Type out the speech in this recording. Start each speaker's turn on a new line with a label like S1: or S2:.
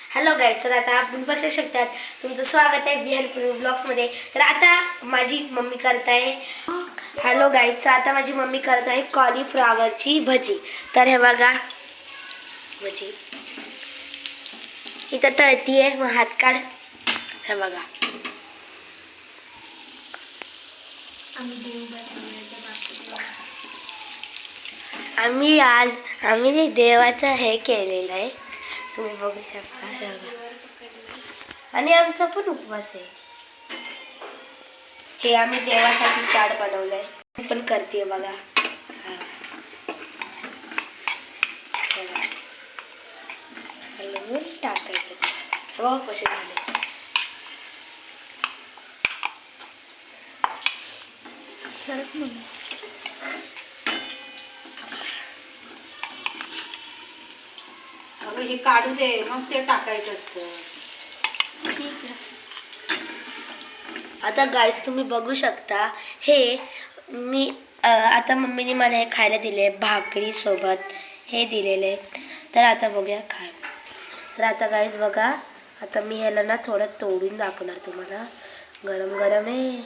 S1: Hello गाईस, तर आता आपण बघू शकतात तुमचं स्वागत आहे बिहार ब्लॉग्समध्ये. तर आता माझी मम्मी करत आहे हॅलो गाईस, तर आता माझी मम्मी करत आहे कॉलीफ्लॉवरची भजी. तर हे बघा भजी इथं तळती आहे, मग हात काढ. हे बघा आम्ही देवाचं हे केलेलं आहे, तुम्ही बघू शकता. हे बघा, आणि आमचा पण उपवास आहे. हे आम्ही देवासाठी ताट बनवलंय, मी पण करते बघा. हलवून टाकायचं बघा कसे झाले.
S2: अगं हे काढू दे, मग ते टाकायचं असतं.
S1: ठीक आहे. आता गाईस तुम्ही बघू शकता, हे मी आता मम्मीने मला हे खायला दिले, भाकरी सोबत हे दिलेले. तर आता बघूया काय. तर आता गाईस बघा, आता मी ह्याला ना थोडं तोडून दाखवणार तुम्हाला. गरम गरम आहे.